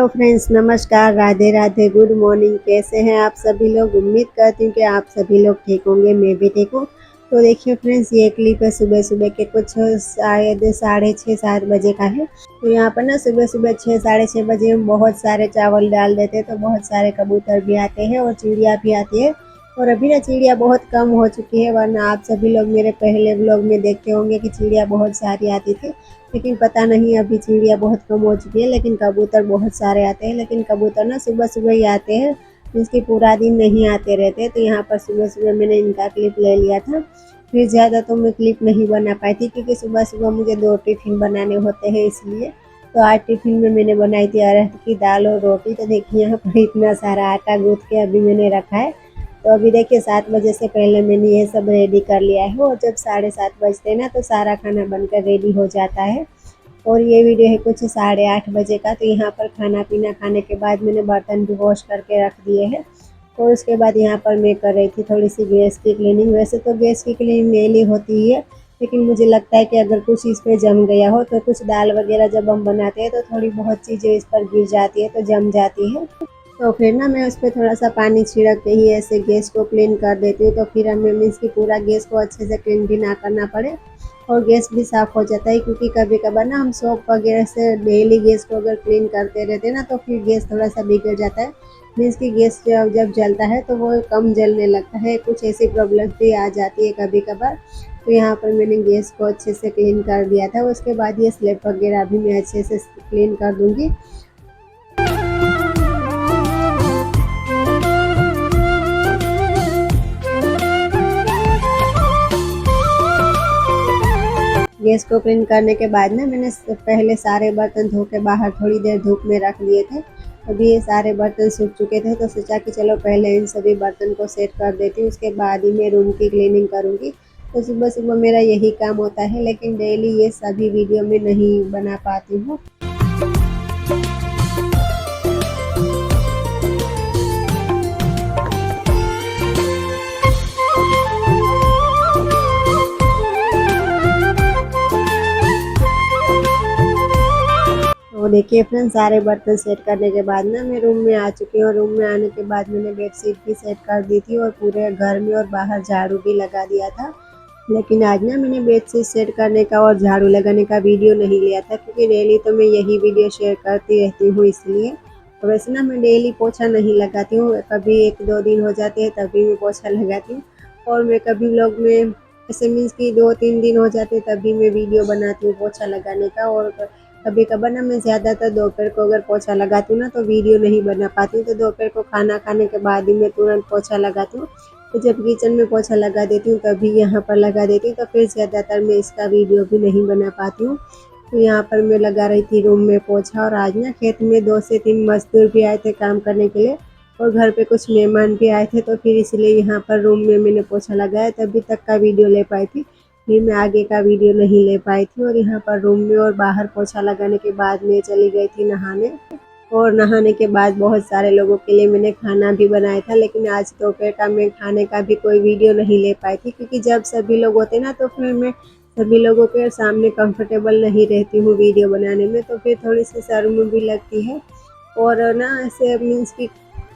Hello friends, नमस्कार, Radhe Radhe, good morning. कैसे हैं आप सभी लोग? उम्मीद करती हूँ कि आप सभी लोग ठीक होंगे, मैं भी ठीक हूँ। तो देखिए फ्रेंड्स, ये क्लिप है सुबह सुबह के कुछ शायद 6:30-7 बजे का है। तो यहाँ पर ना सुबह सुबह 6-6:30 बजे हम बहुत सारे चावल डाल देते हैं, तो बहुत सारे कबूतर भी आते हैं और चिड़िया भी आती है। और अभी ना चिड़िया बहुत कम हो चुकी है, वरना आप सभी लोग मेरे पहले व्लॉग में देखते होंगे कि चिड़िया बहुत सारी आती थी। लेकिन पता नहीं अभी चिड़िया बहुत कम हो चुकी है, लेकिन कबूतर बहुत सारे आते हैं। लेकिन कबूतर ना सुबह सुबह ही आते हैं, इसके पूरा दिन नहीं आते रहते। तो यहाँ पर सुबह सुबह मैंने इनका क्लिप ले लिया था। फिर ज़्यादा तो मैं क्लिप नहीं बना पाई थी, क्योंकि सुबह सुबह मुझे 2 टिफ़िन बनाने होते हैं इसलिए। तो आज टिफ़िन में मैंने बनाई थी अरहर की दाल और रोटी। तो देखिए यहाँ पर इतना सारा आटा गूँथ के अभी मैंने रखा है। तो अभी देखिए 7 बजे से पहले मैंने ये सब रेडी कर लिया है, और जब 7:30 बजते हैं ना तो सारा खाना बनकर रेडी हो जाता है। और ये वीडियो है कुछ 8:30 बजे का। तो यहाँ पर खाना पीना खाने के बाद मैंने बर्तन भी वॉश करके रख दिए हैं। और उसके बाद यहाँ पर मैं कर रही थी थोड़ी सी गैस की क्लीनिंग। वैसे तो गैस की क्लीनिंग डेली होती ही है, लेकिन मुझे लगता है कि अगर कुछ इस पर जम गया हो, तो कुछ दाल वगैरह जब हम बनाते हैं तो थोड़ी बहुत चीज़ें इस पर गिर जाती है, तो जम जाती है। तो फिर ना मैं उस पर थोड़ा सा पानी छिड़क के ही ऐसे गैस को क्लीन कर देती हूँ। तो फिर हमें मीन्स की पूरा गैस को अच्छे से क्लीन भी ना करना पड़े, और गैस भी साफ़ हो जाता है। क्योंकि कभी कभार ना हम सोप वगैरह से डेली गैस को अगर क्लीन करते रहते हैं ना, तो फिर गैस थोड़ा सा बिगड़ जाता है। मीन्स की गैस जब जलता है तो वो कम जलने लगता है, कुछ ऐसी प्रॉब्लम भी आ जाती है कभी कभार। तो यहाँ पर मैंने गैस को अच्छे से क्लीन कर दिया था। उसके बाद ये स्लैब वगैरह भी मैं अच्छे से क्लीन कर दूँगी। गैस को क्लीन करने के बाद ना मैंने पहले सारे बर्तन धो के बाहर थोड़ी देर धूप में रख दिए थे। अभी ये सारे बर्तन सूख चुके थे, तो सोचा कि चलो पहले इन सभी बर्तन को सेट कर देती हूँ, उसके बाद ही मैं रूम की क्लीनिंग करूँगी। तो सुबह सुबह मेरा यही काम होता है, लेकिन डेली ये सभी वीडियो में नहीं बना पाती हूँ। तो देखिए फ्रेंड्स, सारे बर्तन सेट करने के बाद ना मैं रूम में आ चुकी हूँ। रूम में आने के बाद मैंने बेडशीट भी सेट कर दी थी, और पूरे घर में और बाहर झाड़ू भी लगा दिया था। लेकिन आज ना मैंने बेडशीट सेट करने का और झाड़ू लगाने का वीडियो नहीं लिया था, क्योंकि डेली तो मैं यही वीडियो शेयर करती रहती हूँ इसलिए। तो वैसे ना मैं डेली पोछा नहीं लगाती हूँ, कभी 1-2 दिन हो जाते हैं तभी मैं पोछा लगाती हूँ। और मैं कभी व्लॉग में ऐसे मीन्स कि 2-3 दिन हो जाते तभी मैं वीडियो बनाती हूँ पोछा लगाने का। और कभी कभार ना मैं ज़्यादातर दोपहर को अगर पोछा लगाती हूँ ना, तो वीडियो नहीं बना पाती हूँ। तो दोपहर को खाना खाने के बाद ही मैं तुरंत पोछा लगाती हूँ। तो जब किचन में पोछा लगा देती हूँ तभी यहाँ पर लगा देती हूँ, तो फिर ज़्यादातर मैं इसका वीडियो भी नहीं बना पाती हूँ। तो यहाँ पर मैं लगा रही थी रूम में पोछा। और आज ना खेत में 2 से 3 मजदूर भी आए थे काम करने के लिए, और घर पे कुछ मेहमान भी आए थे, तो फिर इसलिए यहाँ पर रूम में मैंने पोछा लगाया, तभी तक का वीडियो ले पाई थी। फिर मैं आगे का वीडियो नहीं ले पाई थी। और यहाँ पर रूम में और बाहर पोछा लगाने के बाद मैं चली गई थी नहाने। और नहाने के बाद बहुत सारे लोगों के लिए मैंने खाना भी बनाया था, लेकिन आज दोपहर का मैं खाने का भी कोई वीडियो नहीं ले पाई थी, क्योंकि जब सभी लोग होते ना तो फिर मैं सभी लोगों के सामने कंफर्टेबल नहीं रहती हूँ वीडियो बनाने में, तो फिर थोड़ी सी शर्म भी लगती है। और ना ऐसे मीन्स की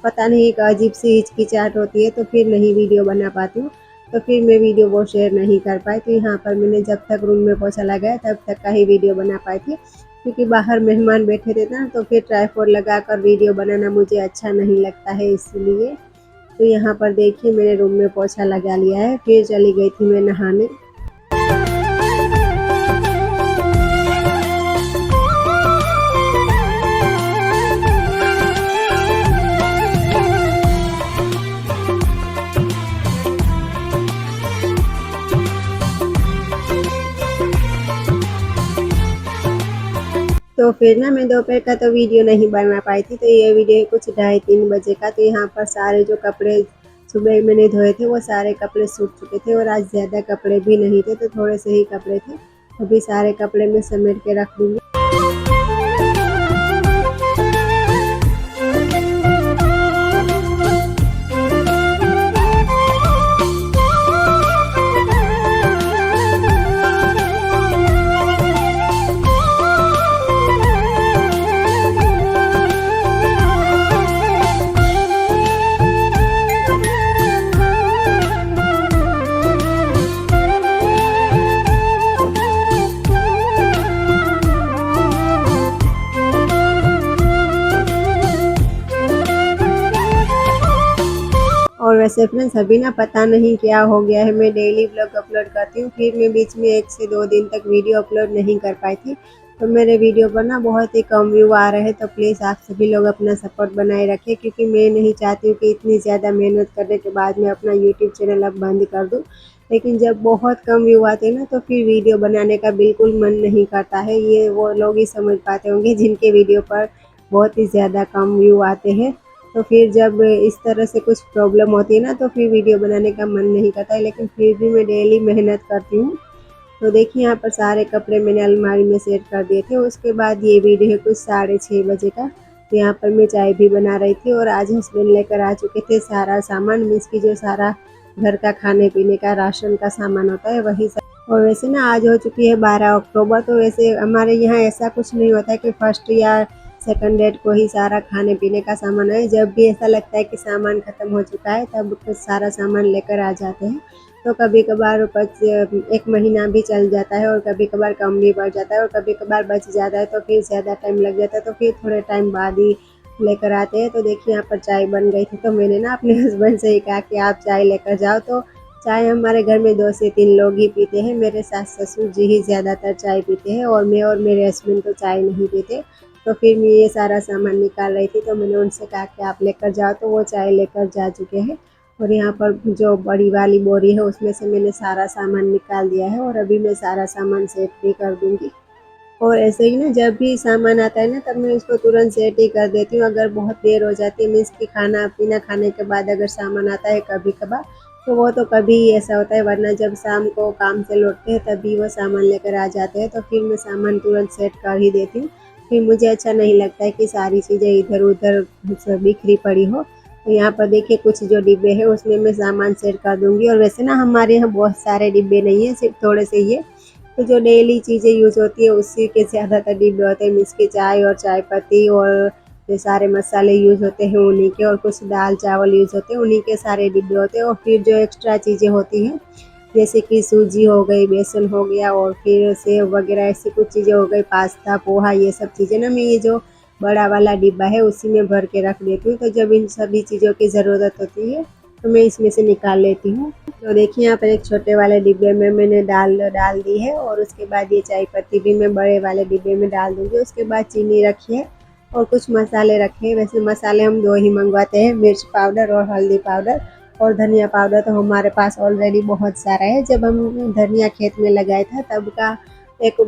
पता नहीं एक अजीब सी हिचकिचाहट होती है, तो फिर नहीं वीडियो बना पाती हूँ। तो फिर मैं वीडियो वो शेयर नहीं कर पाई। तो यहाँ पर मैंने जब तक रूम में पोछा लगाया तब तक का ही वीडियो बना पाई थी, क्योंकि बाहर मेहमान बैठे थे ना, तो फिर ट्राइपॉड लगाकर वीडियो बनाना मुझे अच्छा नहीं लगता है इसलिए। तो यहाँ पर देखिए मैंने रूम में पोछा लगा लिया है, फिर चली गई थी मैं नहाने। तो फिर ना मैं दोपहर का तो वीडियो नहीं बना पाई थी। तो ये वीडियो है कुछ 2:30-3 बजे का। तो यहाँ पर सारे जो कपड़े सुबह मैंने धोए थे वो सारे कपड़े सूख चुके थे, और आज ज़्यादा कपड़े भी नहीं थे, तो थोड़े से ही कपड़े थे। अभी सारे कपड़े मैं समेट के रख दूँगी। और वैसे फ्रेंड्स अभी ना पता नहीं क्या हो गया है, मैं डेली व्लॉग अपलोड करती हूँ, फिर मैं बीच में 1 से 2 दिन तक वीडियो अपलोड नहीं कर पाई थी। तो मेरे वीडियो पर ना बहुत ही कम व्यू आ रहे हैं, तो प्लीज़ आप सभी लोग अपना सपोर्ट बनाए रखें, क्योंकि मैं नहीं चाहती हूँ कि इतनी ज़्यादा मेहनत करने के बाद मैं अपना यूट्यूब चैनल अब बंद कर दूँ। लेकिन जब बहुत कम व्यू आते हैं ना, तो फिर वीडियो बनाने का बिल्कुल मन नहीं करता है। ये वो लोग ही समझ पाते होंगे जिनके वीडियो पर बहुत ही ज़्यादा कम व्यू आते हैं। तो फिर जब इस तरह से कुछ प्रॉब्लम होती है ना, तो फिर वीडियो बनाने का मन नहीं करता है, लेकिन फिर भी मैं डेली मेहनत करती हूँ। तो देखिए यहाँ पर सारे कपड़े मैंने अलमारी में सेट कर दिए थे। उसके बाद ये वीडियो है कुछ 6:30 बजे का। तो यहाँ पर मैं चाय भी बना रही थी और आज हस्बैंड लेकर आ चुके थे सारा सामान, मीन्स की जो सारा घर का खाने पीने का राशन का सामान होता है वही सब। और वैसे ना आज हो चुकी है 12 अक्टूबर, तो वैसे हमारे यहाँ ऐसा कुछ नहीं होता है कि फर्स्ट या सेकंड डेट को ही सारा खाने पीने का सामान है। जब भी ऐसा लगता है कि सामान ख़त्म हो चुका है तब कुछ सारा सामान लेकर आ जाते हैं। तो कभी कभार 1 महीना भी चल जाता है और कभी कभार कम भी बढ़ जाता है और कभी कभार बच जाता है, तो फिर ज़्यादा टाइम लग जाता है, तो फिर थोड़े टाइम बाद ही लेकर आते हैं। तो देखिए यहाँ पर चाय बन गई थी, तो मैंने ना अपने हस्बैंड से ही कहा कि आप चाय लेकर जाओ। तो चाय हमारे घर में 2 से 3 लोग ही पीते हैं। मेरे सास ससुर जी ही ज़्यादातर चाय पीते हैं और मैं और मेरे हस्बैंड तो चाय नहीं पीते। तो फिर मैं ये सारा सामान निकाल रही थी, तो मैंने उनसे कहा कि आप लेकर जाओ, तो वो चाय लेकर जा चुके हैं। और यहाँ पर जो बड़ी वाली बोरी है उसमें से मैंने सारा सामान निकाल दिया है और अभी मैं सारा सामान सेट भी कर दूँगी। और ऐसे ही ना जब भी सामान आता है ना, तब मैं उसको तुरंत सेट ही कर देती हूँ। अगर बहुत देर हो जाती है, मीन्स कि खाना पीना खाने के बाद अगर सामान आता है कभी कभार, तो वो तो कभी ही ऐसा होता है, वरना जब शाम को काम से लौटते हैं तभी वो सामान लेकर आ जाते हैं, तो फिर मैं सामान तुरंत सेट कर ही देती हूँ। फिर मुझे अच्छा नहीं लगता है कि सारी चीज़ें इधर उधर बिखरी पड़ी हो। तो यहाँ पर देखिए कुछ जो डिब्बे हैं उसमें मैं सामान सेट कर दूँगी। और वैसे ना हमारे यहाँ बहुत सारे डिब्बे नहीं हैं, सिर्फ थोड़े से ही है। तो जो डेली चीज़ें यूज़ होती है उसी के ज़्यादातर डिब्बे होते हैं, मीन्स की चाय और चाय पत्ती और जो सारे मसाले यूज़ होते हैं उन्हीं के, और कुछ दाल चावल यूज़ होते हैं उन्हीं के सारे डिब्बे होते हैं। और फिर जो एक्स्ट्रा चीज़ें होती हैं जैसे कि सूजी हो गई, बेसन हो गया और फिर सेव वगैरह ऐसी कुछ चीज़ें हो गई, पास्ता पोहा, ये सब चीज़ें ना मैं ये जो बड़ा वाला डिब्बा है उसी में भर के रख देती हूँ। तो जब इन सभी चीज़ों की ज़रूरत होती है तो मैं इसमें से निकाल लेती हूँ। तो देखिए यहाँ पर एक छोटे वाले डिब्बे में मैंने डाल डाल दी है और उसके बाद ये चाय पत्ती भी मैं बड़े वाले डिब्बे में डाल दूँगी। उसके बाद चीनी रखी है और कुछ मसाले रखे हैं। वैसे मसाले हम 2 ही मंगवाते हैं, मिर्च पाउडर और हल्दी पाउडर। और धनिया पाउडर तो हमारे पास ऑलरेडी बहुत सारा है। जब हम धनिया खेत में लगाया था तब का एक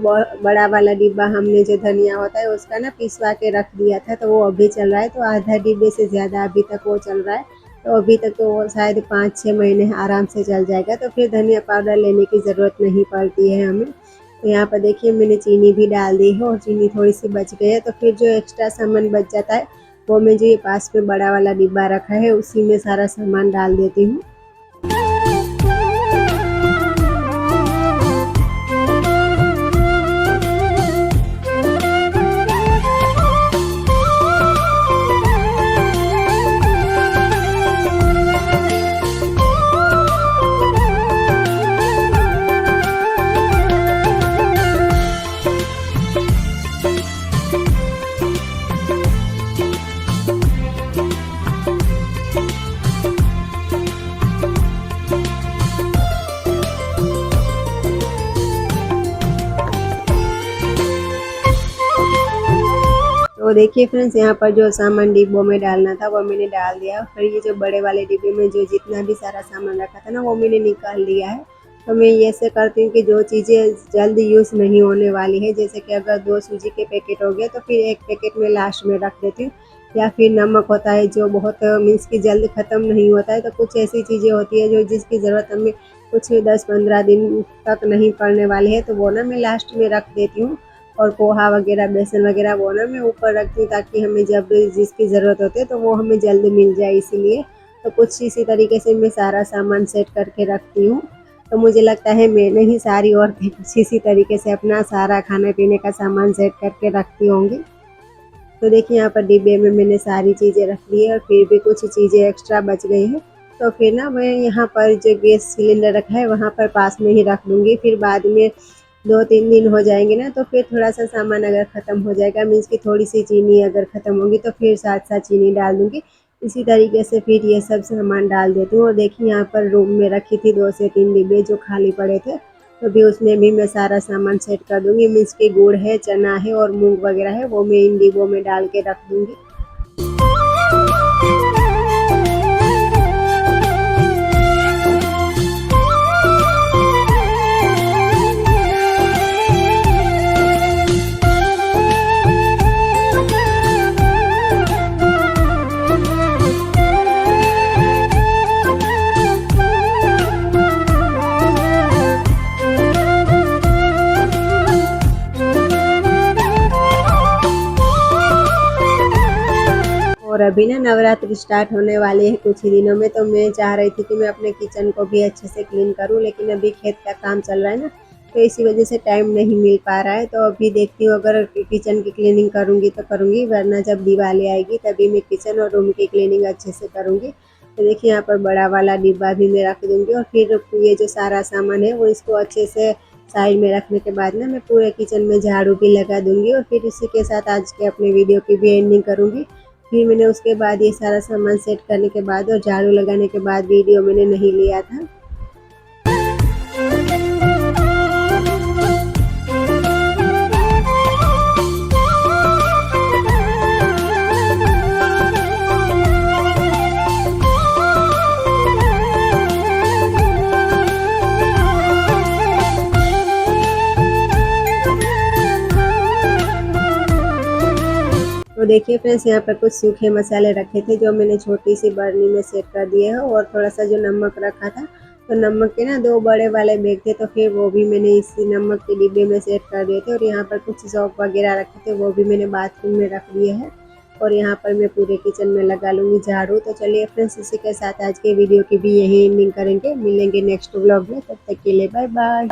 बड़ा वाला डिब्बा हमने जो धनिया होता है उसका ना पिसवा के रख दिया था, तो वो अभी चल रहा है। तो आधा डिब्बे से ज़्यादा अभी तक वो चल रहा है। तो अभी तक तो वो शायद 5-6 महीने आराम से चल जाएगा, तो फिर धनिया पाउडर लेने की ज़रूरत नहीं पड़ती है हमें। तो यहाँ पर देखिए मैंने चीनी भी डाल दी है और चीनी थोड़ी सी बच गई है। तो फिर जो एक्स्ट्रा सामान बच जाता है वो मैं जो ये पास में बड़ा वाला डिब्बा रखा है उसी में सारा सामान डाल देती हूँ। तो देखिए फ्रेंड्स यहाँ पर जो सामान डिब्बों में डालना था वो मैंने डाल दिया। फिर ये जो बड़े वाले डिब्बे में जो जितना भी सारा सामान रखा था ना वो मैंने निकाल लिया है। तो मैं ये ऐसे करती हूँ कि जो चीज़ें जल्द यूज़ नहीं होने वाली है, जैसे कि अगर 2 सूजी के पैकेट हो गए तो फिर एक पैकेट में लास्ट में रख देती हूँ। या फिर नमक होता है जो बहुत मीन्स की जल्द ख़त्म नहीं होता है, तो कुछ ऐसी चीज़ें होती है जो जिसकी ज़रूरत हमें कुछ 10-15 दिन तक नहीं पड़ने वाली है, तो वो ना मैं लास्ट में रख देती हूँ। और पोहा वगैरह, बेसन वगैरह वो ना मैं ऊपर रखती हूँ, ताकि हमें जब जिसकी ज़रूरत होती है तो वो हमें जल्द मिल जाए इसीलिए। तो कुछ इसी तरीके से मैं सारा सामान सेट करके रखती हूँ। तो मुझे लगता है मैंने ही सारी औरतें कुछ इसी तरीके से अपना सारा खाने पीने का सामान सेट करके रखती होंगी। तो देखिए यहाँ पर डिब्बे में मैंने सारी चीज़ें रख ली है और फिर भी कुछ चीज़ें एक्स्ट्रा बच गई हैं। तो फिर ना मैं यहाँ पर जो गैस सिलेंडर रखा है वहाँ पर पास में ही रख दूँगी। फिर बाद में 2-3 दिन हो जाएंगे ना, तो फिर थोड़ा-सा सामान अगर ख़त्म हो जाएगा, मीन्स कि थोड़ी-सी चीनी अगर ख़त्म होगी तो फिर साथ-साथ चीनी डाल दूँगी। इसी तरीके से फिर ये सब सामान डाल देती हूँ। और देखिए यहाँ पर रूम में रखी थी 2 से 3 डिब्बे जो खाली पड़े थे, तो अभी उसमें भी मैं सारा सामान सेट कर दूँगी। मीन्स कि गुड़ है, चना है और मूंग वगैरह है, वो मैं इन डिब्बों में डाल के रख दूँगी। और अभी ना नवरात्रि स्टार्ट होने वाले हैं कुछ ही दिनों में, तो मैं चाह रही थी कि मैं अपने किचन को भी अच्छे से क्लीन करूं, लेकिन अभी खेत का काम चल रहा है ना, तो इसी वजह से टाइम नहीं मिल पा रहा है। तो अभी देखती हूँ, अगर किचन की क्लीनिंग करूँगी तो करूँगी, वरना जब दिवाली आएगी तभी मैं किचन और रूम की क्लीनिंग अच्छे से करूँगी। तो देखिए यहाँ पर बड़ा वाला डिब्बा भी मैं रख दूँगी, और फिर ये जो सारा सामान है वो इसको अच्छे से साइड में रखने के बाद ना मैं पूरे किचन में झाड़ू भी लगा दूँगी। और फिर इसी के साथ आज के अपने वीडियो की भी एंडिंग करूँगी। फिर मैंने उसके बाद ये सारा सामान सेट करने के बाद और झाड़ू लगाने के बाद वीडियो मैंने नहीं लिया था। तो देखिए फ्रेंड्स, यहाँ पर कुछ सूखे मसाले रखे थे जो मैंने छोटी सी बर्नी में सेट कर दिए हैं, और थोड़ा सा जो नमक रखा था, तो नमक के ना 2 बड़े वाले बैग थे, तो फिर वो भी मैंने इसी नमक के डिब्बे में सेट कर दिए थे। और यहाँ पर कुछ सौंफ वगैरह रखे थे, वो भी मैंने बाथरूम में रख दिए हैं। और यहाँ पर मैं पूरे किचन में लगा लूँगी झाड़ू। तो चलिए फ्रेंड्स, इसी के साथ आज के वीडियो की भी यही एंडिंग करेंगे। मिलेंगे नेक्स्ट व्लॉग में, तब तक के लिए बाय बाय।